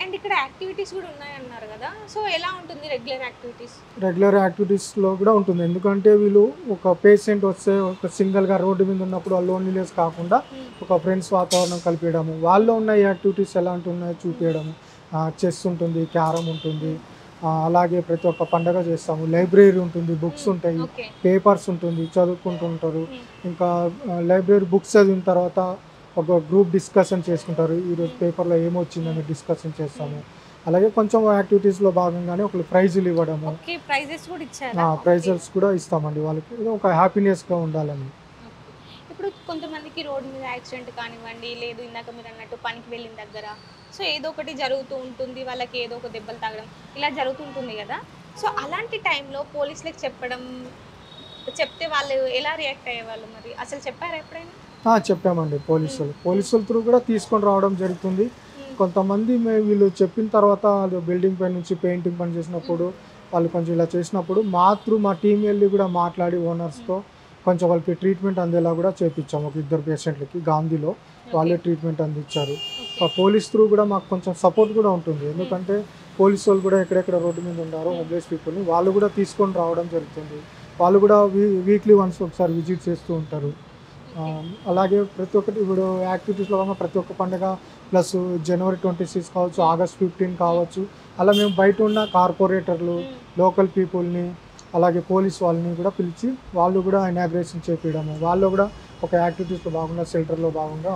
అండ్ ఇక్కడ యాక్టివిటీస్ కూడా ఉన్నాయన్నారు కదా, సో ఎలా ఉంటుంది రెగ్యులర్ యాక్టివిటీస్? రెగ్యులర్ యాక్టివిటీస్లో కూడా ఉంటుంది, ఎందుకంటే వీళ్ళు ఒక పేషెంట్ వస్తే ఒక సింగిల్గా రోడ్డు మీద ఉన్నప్పుడు ఆ లోన్లీనెస్ కాకుండా ఒక ఫ్రెండ్స్ వాతావరణం కలిపేయడము, వాళ్ళు ఉన్న యాక్టివిటీస్ ఎలాంటి ఉన్నాయో చూపించడము. చెస్ ఉంటుంది, క్యారమ్ ఉంటుంది, అలాగే ప్రతి ఒక్క పండగ చేస్తాము, లైబ్రరీ ఉంటుంది, బుక్స్ ఉంటాయి, పేపర్స్ ఉంటుంది, చదువుకుంటుంటారు. ఇంకా లైబ్రరీ బుక్స్ చదివిన తర్వాత ఒక గ్రూప్ డిస్కషన్ చేసుకుంటారు, ఈరోజు పేపర్లో ఏమొచ్చిందని డిస్కషన్ చేస్తాము. అలాగే కొంచెం యాక్టివిటీస్లో భాగంగానే ఒకళ్ళు ప్రైజులు ఇవ్వడము, ప్రైజెస్ కూడా ఇస్తామండి వాళ్ళకి, ఒక హ్యాపీనెస్గా ఉండాలని. ఇప్పుడు కొంతమందికి రోడ్డు మీద యాక్సిడెంట్ కానివ్వండి, లేదు ఇందాక మీరు అన్నట్టు పనికి వెళ్ళిన దగ్గర సో ఏదో ఒకటి జరుగుతూ ఉంటుంది, వాళ్ళకి ఏదో ఒక దెబ్బలు తాగడం ఇలా జరుగుతుంటుంది కదా. సో అలాంటి టైంలో పోలీసులకు చెప్తే వాళ్ళు ఎలా రియాక్ట్ అయ్యేవాళ్ళు, మరి అసలు చెప్పారా ఎప్పుడైనా? చెప్పామండి, పోలీసుల త్రూ కూడా తీసుకొని రావడం జరుగుతుంది. కొంతమంది వీళ్ళు చెప్పిన తర్వాత వాళ్ళు బిల్డింగ్ పై నుంచి పెయింటింగ్ పని చేసినప్పుడు వాళ్ళు కొంచెం ఇలా చేసినప్పుడు మా టీం వెళ్ళి కూడా మాట్లాడి ఓనర్స్తో కొంచెం వాళ్ళకి ట్రీట్మెంట్ అందేలా కూడా చేయించాము. ఒక 2 పేషెంట్లకి గాంధీలో వాళ్ళే ట్రీట్మెంట్ అందించారు. పోలీస్ త్రూ కూడా మాకు కొంచెం సపోర్ట్ కూడా ఉంటుంది, ఎందుకంటే పోలీసు వాళ్ళు కూడా ఎక్కడెక్కడ రోడ్డు మీద ఉన్నారో హోమ్లెస్ పీపుల్ని వాళ్ళు కూడా తీసుకొని రావడం జరుగుతుంది. వాళ్ళు కూడా వీక్లీ వన్స్ ఒకసారి విజిట్ చేస్తూ ఉంటారు. అలాగే ప్రతి ఒక్కటి ఇప్పుడు యాక్టివిటీస్లో కాకుండా ప్రతి ఒక్క పండుగ ప్లస్ జనవరి 26 కావచ్చు, ఆగస్ట్ 15 కావచ్చు, అలా మేము బయట ఉన్న కార్పొరేటర్లు, లోకల్ పీపుల్ని, అలాగే పోలీస్ వాళ్ళని కూడా పిలిచి వాళ్ళు కూడా ఇనాగ్రేషన్ చేపించడము, వాళ్ళు కూడా ఒక యాక్టివిటీస్లో భాగంగా షెల్టర్లో భాగంగా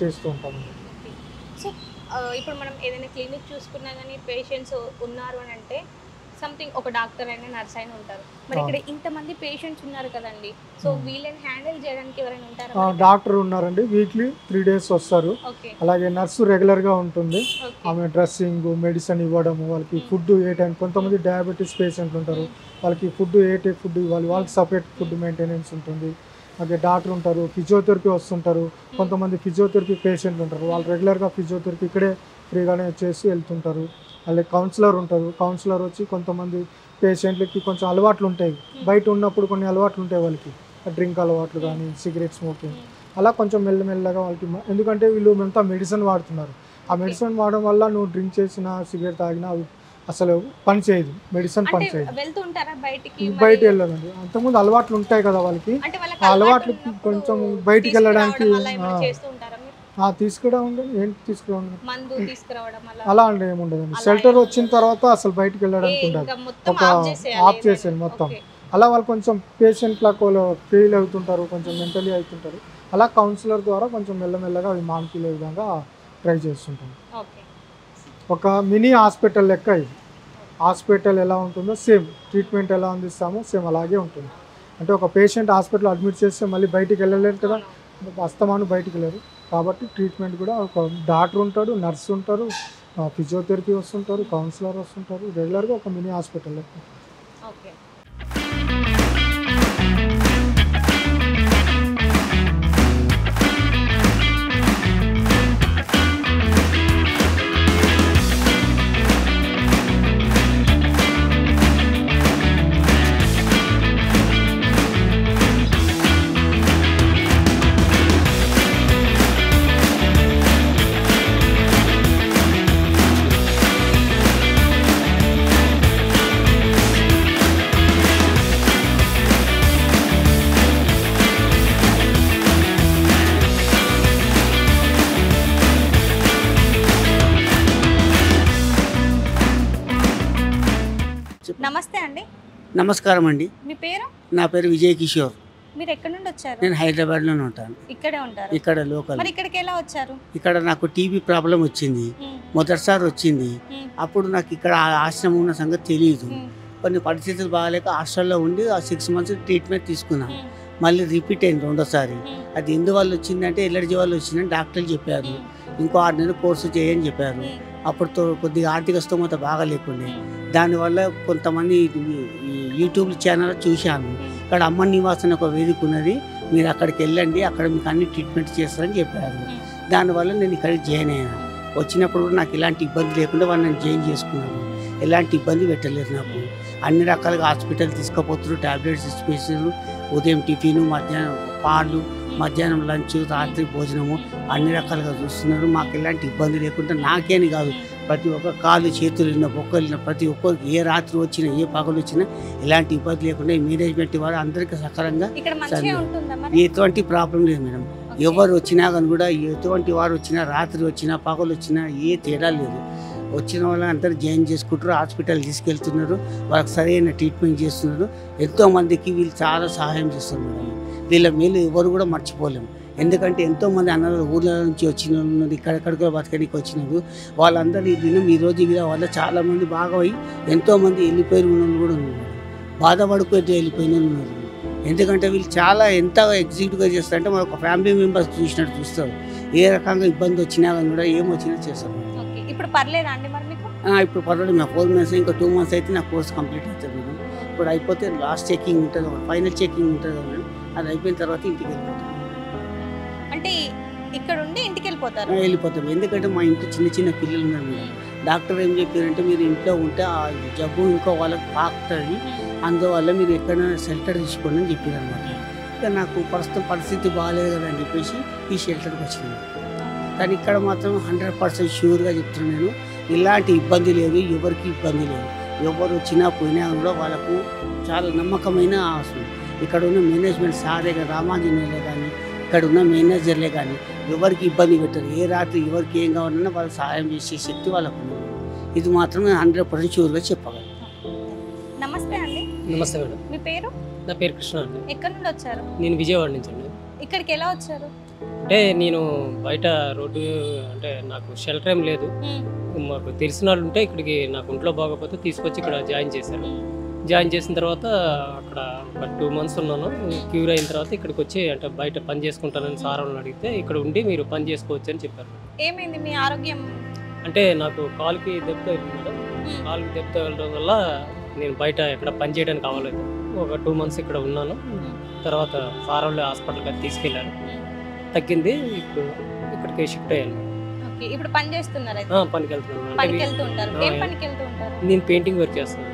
చేస్తూ ఉంటాము. సో ఇప్పుడు మనం ఏదైనా క్లినిక్ చూసుకున్నా కానీ పేషెంట్స్ ఉన్నారు అని అంటే సంథింగ్ ఒక డాక్టర్ అయినా నర్స్ అయినా ఉంటారు. మరి ఇక్కడ ఇంతమంది పేషెంట్స్ ఉన్నారు కదండి, సో వీళ్ళని హ్యాండిల్ చేయడానికి ఎవరైనా ఉంటారా? డాక్టర్ ఉన్నారండి, వీక్లీ 3 days వస్తారు. అలాగే నర్సు రెగ్యులర్గా ఉంటుంది, ఆమె డ్రెస్సింగ్, మెడిసిన్ ఇవ్వడము, వాళ్ళకి ఫుడ్ ఏ టైం, కొంతమంది డయాబెటీస్ పేషెంట్లు ఉంటారు, వాళ్ళకి ఫుడ్ ఏ టైప్ ఫుడ్ ఇవ్వాలి, వాళ్ళకి సపరేట్ ఫుడ్ మెయింటెనెన్స్ ఉంటుంది. అలాగే డాక్టర్ ఉంటారు, ఫిజియోథెరపీ వస్తుంటారు, కొంతమంది ఫిజియోథెరపీ పేషెంట్లు ఉంటారు, వాళ్ళు రెగ్యులర్గా ఫిజియోథెరపీ ఇక్కడే ఫ్రీగానే చేసి వెళ్తుంటారు. అలాగే కౌన్సిలర్ ఉంటారు, కౌన్సిలర్ వచ్చి కొంతమంది పేషెంట్లకి కొంచెం అలవాట్లు ఉంటాయి, బయట ఉన్నప్పుడు కొన్ని అలవాట్లు ఉంటాయి వాళ్ళకి, డ్రింక్ అలవాట్లు కానీ సిగరెట్ స్మోకింగ్, అలా కొంచెం మెల్లమెల్లగా వాళ్ళకి, ఎందుకంటే వీళ్ళు అంతా మెడిసిన్ వాడుతున్నారు, ఆ మెడిసిన్ వాడడం వల్ల నువ్వు డ్రింక్ చేసినా సిగరెట్ తాగినా అసలు పని చేయదు, మెడిసిన్ పని చేయదు. బయట వెళ్ళాలండి, అంతకుముందు అలవాట్లు ఉంటాయి కదా వాళ్ళకి, ఆ అలవాట్లు కొంచెం బయటికి వెళ్ళడానికి తీసుకురావడం అలా అంటే ఏముండదండి. షెల్టర్ వచ్చిన తర్వాత అసలు బయటికి వెళ్ళడానికి ఉండదు, ఒక ఆఫ్ చేసేది మొత్తం. అలా వాళ్ళు కొంచెం పేషెంట్ లాగా వాళ్ళు ఫీల్ అవుతుంటారు, కొంచెం మెంటలీ అవుతుంటారు. అలా కౌన్సిలర్ ద్వారా కొంచెం మెల్లమెల్లగా అవి మానుకునే విధంగా ట్రై చేస్తుంటాం. ఒక మినీ హాస్పిటల్ లెక్క ఇది. హాస్పిటల్ ఎలా ఉంటుందో సేమ్ ట్రీట్మెంట్ ఎలా అందిస్తామో సేమ్ అలాగే ఉంటుంది. అంటే ఒక పేషెంట్ హాస్పిటల్ అడ్మిట్ చేస్తే మళ్ళీ బయటికి వెళ్ళలేరు కదా, అస్తమాను బయటికి వెళ్ళరు, కాబట్టి ట్రీట్మెంట్ కూడా ఒక డాక్టర్ ఉంటాడు, నర్స్ ఉంటారు, ఫిజియోథెరపీ వస్తుంటారు, కౌన్సిలర్ వస్తుంటారు, రెగ్యులర్గా ఒక మినీ హాస్పిటల్ లెక్క. నమస్తే అండి. నమస్కారం అండి. మీ పేరు? నా పేరు విజయ్ కిషోర్. మీరు ఎక్కడి నుండి వచ్చారు? నేను హైదరాబాద్లోనే ఉంటాను. ఇక్కడే ఉంటారు? ఇక్కడ లోకల్. మరి ఇక్కడికి ఎలా వచ్చారు? ఇక్కడ నాకు టీబీ ప్రాబ్లం వచ్చింది, మొదటిసారి వచ్చింది. అప్పుడు నాకు ఇక్కడ ఆశ్రమం ఉన్న సంగతి తెలియదు. కొన్ని పరిస్థితులు బాగాలేక హాస్టల్లో ఉండి 6 months ట్రీట్మెంట్ తీసుకున్నాను. మళ్ళీ రిపీట్ అయింది రెండోసారి. అది ఎందువల్ల వచ్చిందంటే ఎలర్జీ వల్ల వచ్చిందని డాక్టర్లు చెప్పారు. ఇంకో 6 నెలలు కోర్సు చేయని చెప్పారు. అప్పుడు కొద్దిగా ఆర్థిక స్తోమత బాగా లేకుండే. దానివల్ల కొంతమంది యూట్యూబ్ ఛానల్ చూశాను. ఇక్కడ అమ్మ నివాస్ అని ఒక వేదిక ఉన్నది, మీరు అక్కడికి వెళ్ళండి, అక్కడ మీకు అన్ని ట్రీట్మెంట్ చేస్తారని చెప్పారు. దానివల్ల నేను ఇక్కడికి జాయిన్ అయ్యాను. వచ్చినప్పుడు కూడా నాకు ఎలాంటి ఇబ్బంది లేకుండా వాళ్ళు నేను జాయిన్ చేసుకున్నాను. ఎలాంటి ఇబ్బంది పెట్టలేదు నాకు. అన్ని రకాలుగా హాస్పిటల్ తీసుకుపోతున్నారు, ట్యాబ్లెట్స్ ఇచ్చేసారు, ఉదయం టిఫిన్, మధ్యాహ్నం పాలు, మధ్యాహ్నం లంచ్, రాత్రి భోజనము అన్ని రకాలుగా చూస్తున్నారు. మాకు ఎలాంటి ఇబ్బంది లేకుండా, నాకేని కాదు ప్రతి ఒక్క కాలు చేతులు ఉన్న బొక్కలిన ప్రతి ఒక్కరికి ఏ రాత్రి వచ్చినా ఏ పగలు వచ్చినా ఎలాంటి ఇబ్బంది లేకుండా మేనేజ్మెంట్ వారు అందరికీ సకాలంగా, ఎటువంటి ప్రాబ్లం లేదు మేడం. ఎవరు వచ్చినా కానీ కూడా ఎటువంటి వారు వచ్చినా, రాత్రి వచ్చినా పగలు వచ్చినా ఏ తేడా లేదు. వచ్చిన వాళ్ళని అందరూ జాయిన్ చేసుకుంటారు, హాస్పిటల్ తీసుకెళ్తున్నారు, వాళ్ళకి సరైన ట్రీట్మెంట్ చేస్తున్నారు. ఎంతోమందికి వీళ్ళు చాలా సహాయం చేస్తున్నారు మేడం. వీళ్ళ మేలు ఎవరు కూడా మర్చిపోలేము. ఎందుకంటే ఎంతోమంది అన్నలు ఊర్ల నుంచి వచ్చిన వాళ్ళు ఉన్నారు, ఇక్కడెక్కడికో బతకడానికి వచ్చినారు. వాళ్ళందరూ ఈ దినం ఈరోజు వీళ్ళ వల్ల చాలామంది బాగా అయి ఎంతోమంది వెళ్ళిపోయిన వాళ్ళు కూడా ఉన్నారు, బాధపడిపోతే వెళ్ళిపోయిన వాళ్ళు ఉన్నారు. ఎందుకంటే వీళ్ళు చాలా ఎంత ఎగ్జిక్యూటివ్గా చేస్తారంటే మన ఒక ఫ్యామిలీ మెంబర్స్ చూసినట్టు చూస్తారు. ఏ రకంగా ఇబ్బంది వచ్చినా కానీ కూడా ఏమొచ్చినా చేస్తారు. ఇప్పుడు పర్లేదా అండి మరి మీకు? ఇప్పుడు పర్వాలేదు, నా 4 months ఇంకా 2 months అయితే నా కోర్స్ కంప్లీట్ అవుతుంది మేడం. ఇప్పుడు అయిపోతే లాస్ట్ చెకింగ్ ఉంటుంది, ఫైనల్ చెకింగ్ ఉంటుంది కదా మేడం. అది అయిపోయిన తర్వాత ఇంటికి వెళ్ళిపోతాం. అంటే ఇక్కడ ఉండి ఇంటికి వెళ్ళిపోతారు? వెళ్ళిపోతాం. ఎందుకంటే మా ఇంట్లో చిన్న చిన్న పిల్లలు ఉన్నారు మేడం. డాక్టర్ ఏం చెప్పారంటే మీరు ఇంట్లో ఉంటే ఆ జబ్బు ఇంకో వాళ్ళకి పాకుతుంది, అందువల్ల మీరు ఎక్కడైనా షెల్టర్ తీసుకోండి అని చెప్పారు అనమాట. ఇక నాకు ప్రస్తుతం పరిస్థితి బాగాలేదు కదా అని చెప్పేసి ఈ షెల్టర్కి వచ్చినాను. కానీ ఇక్కడ మాత్రం 100% షూర్గా చెప్తున్నాను నేను, ఇలాంటి ఇబ్బంది లేదు, ఎవరికి ఇబ్బంది లేదు. ఎవరు వచ్చినా పోయినా కూడా వాళ్ళకు చాలా నమ్మకమైన అవసరం. ఇక్కడ ఉన్న మేనేజ్మెంట్ సారే కానీ రామాంజనేయులే కానీ ఇక్కడ ఉన్న మేనేజర్లే కానీ ఎవరికి ఇబ్బంది పెట్టరు. ఏ రాత్రి ఎవరికి ఏం కావాలన్నా వాళ్ళు సహాయం చేసే శక్తి వాళ్ళకు ఉంది. ఇది మాత్రం 100% షూర్గా చెప్పగలను. నమస్తే అండి. నమస్తే మేడం. మీ పేరు? నా పేరు కృష్ణ అండి. ఎక్కడి నుండి వచ్చారు? నేను విజయవాడ నుంచి అండి. ఇక్కడికి ఎలా వచ్చారు? అంటే నేను బయట రోడ్డు అంటే నాకు షెల్టర్ ఏం లేదు, మాకు తెలిసిన వాళ్ళు ఉంటే ఇక్కడికి నాకు ఒంట్లో బాగోకపోతే తీసుకొచ్చి ఇక్కడ జాయిన్ చేశాను. జాయిన్ చేసిన తర్వాత అక్కడ ఒక 2 months ఉన్నాను. క్యూర్ అయిన తర్వాత ఇక్కడికి వచ్చి అంటే బయట పని చేసుకుంటానని సార్ వాళ్ళని అడిగితే ఇక్కడ ఉండి మీరు పని చేసుకోవచ్చు అని చెప్పారు. ఏమైంది మీ ఆరోగ్యం? అంటే నాకు కాలుకి దెబ్బ తగిలింది మేడం. కాలుకి దెబ్బ తగలడం వల్ల నేను బయట ఎక్కడ పని చేయడానికి అవ్వలేదు. ఒక 2 months ఇక్కడ ఉన్నాను. తర్వాత సార్ వాళ్ళు హాస్పిటల్కి అది తీసుకెళ్ళాను, తగ్గింది. ఇప్పుడు ఇక్కడికి షిఫ్ట్ అయ్యాను. ఇప్పుడు పని చేస్తున్నారు? పనికి వెళ్తున్నాను. పనికి వెళ్తూ ఉంటారు? ఏం పనికి వెళ్తూ ఉంటారు? నేను పెయింటింగ్ వర్క్ చేస్తున్నాను.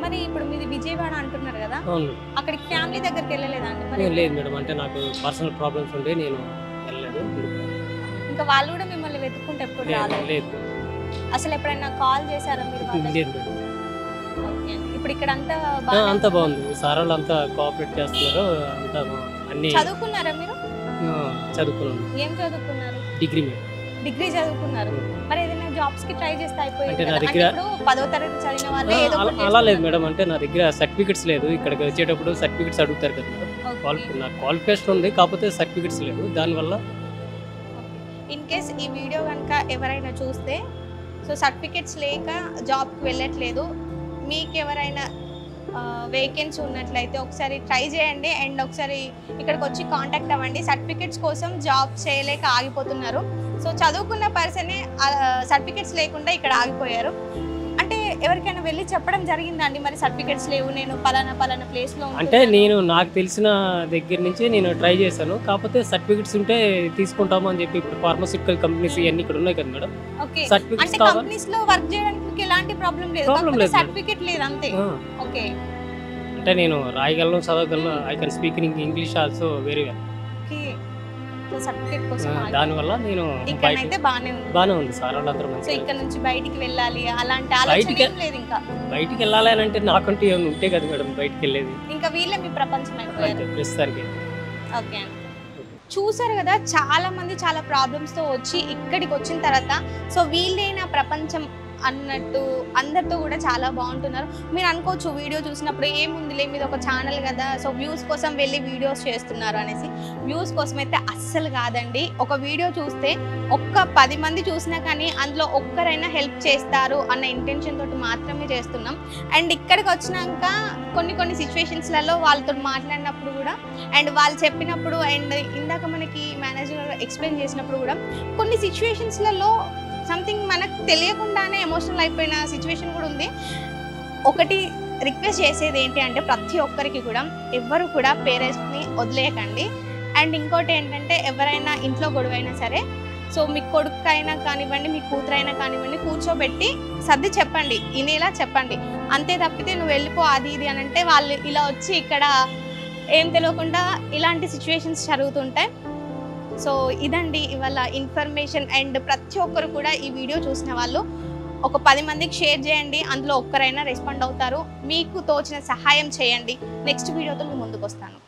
మరి ఇప్పుడు మీది విజయవాడ అంటున్నారు కదా, అవును. అక్కడికి ఫ్యామిలీ దగ్గరికి వెళ్ళలేదా అండి? లేదు మేడం, అంటే నాకు పర్సనల్ ప్రాబ్లమ్స్ ఉంటే నేను వెళ్ళలేదు. ఇంకా వాళ్ళు కూడా మిమ్మల్ని వెతుక్కుంటే ఎప్పుడు రాలేదు? లేదు. అసలు ఎప్పుడైనా కాల్ చేశారా మీరు? లేదు మేడం. ఇప్పుడు ఇక్కడ అంతా బాగుంది. సార్ వాళ్ళు అంతా కోఆపరేట్ చేస్తున్నారు. అంతా అన్ని. చదువుకున్నారా మీరు? చదువుకున్నాను. ఏం చదువుకున్నారు? Degree madam. డిగ్రీ చదువుకున్నారు. మరి ఏదైనా జాబ్స్ కి ట్రై చేస్తే అయిపోయింది. అంటే నా దగ్గర 10వ తరగతి చదివిన వాళ్ళే ఏదో ఒకటి అలా లేదు మేడం. అంటే నా దగ్గర సర్టిఫికెట్స్ లేదు. ఇక్కడికి వచ్చేటప్పుడు సర్టిఫికెట్స్ అడుగుతారు కదా మేడం. నాకు క్వాలిఫికేషన్ ఉంది, కాకపోతే సర్టిఫికెట్స్ లేవు. దానివల్ల ఇన్ కేస్ ఈ వీడియో కనుక ఎవరైనా చూస్తే సో సర్టిఫికెట్స్ లేక జాబ్కి వెళ్ళట్లేదు, మీకు ఎవరైనా వేకెన్సీ ఉన్నట్లయితే ఒకసారి ట్రై చేయండి. అండ్ ఒకసారి ఇక్కడికి వచ్చి కాంటాక్ట్ అవ్వండి. సర్టిఫికెట్స్ కోసం జాబ్ చేయలేక ఆగిపోతున్నారు. సో చదువుకున్న పర్సనే సర్టిఫికెట్స్ లేకుండా ఇక్కడ ఆగిపోయారు. అంటే ఎవరికైనా వెళ్ళి చెప్పడం జరిగిందండి మరి సర్టిఫికెట్స్ లేవు, నేను పలానా ప్లేస్లో? అంటే నేను నాకు తెలిసిన దగ్గర నుంచి నేను ట్రై చేశాను, కాకపోతే సర్టిఫికెట్స్ ఉంటే తీసుకుంటాము అని చెప్పి ఇప్పుడు ఫార్మాస్యూటికల్ కంపెనీస్ ఇవన్నీ ఇక్కడ ఉన్నాయి కదా మేడం. సర్టిఫికెట్స్ కంపెనీస్ లో వర్క్ చేయడానికి ఎలాంటి ప్రాబ్లం లేదు, సర్టిఫికెట్ లేదు అంతే. ఓకే. అంటే నేను రాయగలను, చదవగలను. I can speak in English also very well. Certificate కోసం దానివల్ల నేను ఇక్కడైతే బాగానే ఉంది. సార్ వాళ్ళందరూ మంచి. సో ఇక్కడ నుంచి బయటికి వెళ్ళాలి అలాంటి ఆలోచన లేదు. ఇంకా బయటికి వెళ్ళాలి అని అంటే నాకంటూ ఏమైనా ఉంటే కదా మేడం బయటికి వెళ్ళేది. ఇంకా వీళ్ళే మీ ప్రపంచం అయిపోయారు ప్రస్తుతానికి. ఓకే అండి. చూసారు కదా, చాలా మంది చాలా ప్రాబ్లమ్స్తో వచ్చి ఇక్కడికి వచ్చిన తర్వాత సో వీళ్ళే నా ప్రపంచం అన్నట్టు అందరితో కూడా చాలా బాగుంటున్నారు. మీరు అనుకోవచ్చు వీడియో చూసినప్పుడు ఏముందిలే మీద ఒక ఛానల్ కదా, సో వ్యూస్ కోసం వెళ్ళి వీడియోస్ చేస్తున్నారు అనేసి. వ్యూస్ కోసం అయితే అస్సలు కాదండి. ఒక వీడియో చూస్తే ఒక్క 10 మంది చూసినా కానీ అందులో ఒక్కరైనా హెల్ప్ చేస్తారు అన్న ఇంటెన్షన్ తోటి మాత్రమే చేస్తున్నాం. అండ్ ఇక్కడికి వచ్చినాక కొన్ని సిచ్యువేషన్స్లలో వాళ్ళతో మాట్లాడినప్పుడు కూడా అండ్ వాళ్ళు చెప్పినప్పుడు అండ్ ఇందాక మనకి మేనేజర్ ఎక్స్ప్లెయిన్ చేసినప్పుడు కూడా కొన్ని సిచ్యువేషన్స్లలో సంథింగ్ మనకు తెలియకుండానే ఎమోషనల్ అయిపోయిన సిచ్యువేషన్ కూడా ఉంది. ఒకటి రిక్వెస్ట్ చేసేది ఏంటి అంటే ప్రతి ఒక్కరికి కూడా ఎవ్వరు కూడా పేరెంట్స్ని వదిలేయకండి. అండ్ ఇంకోటి ఏంటంటే ఎవరైనా ఇంట్లో గొడవైనా సరే సో మీ కొడుకు అయినా కానివ్వండి, మీ కూతురైనా కానివ్వండి, కూర్చోబెట్టి సర్ది చెప్పండి, ఇనేలా చెప్పండి. అంతే తప్పితే నువ్వు వెళ్ళిపో అది ఇది అని అంటే వాళ్ళు ఇలా వచ్చి ఇక్కడ ఏం తెలియకుండా ఇలాంటి సిచ్యువేషన్స్ జరుగుతుంటాయి. సో ఇదండి ఇవాళ ఇన్ఫర్మేషన్. అండ్ ప్రతి ఒక్కరు కూడా ఈ వీడియో చూసిన వాళ్ళు ఒక 10 మందికి షేర్ చేయండి. అందులో ఒక్కరైనా రెస్పాండ్ అవుతారు. మీకు తోచిన సహాయం చేయండి. నెక్స్ట్ వీడియోతో మీ ముందుకు వస్తాను.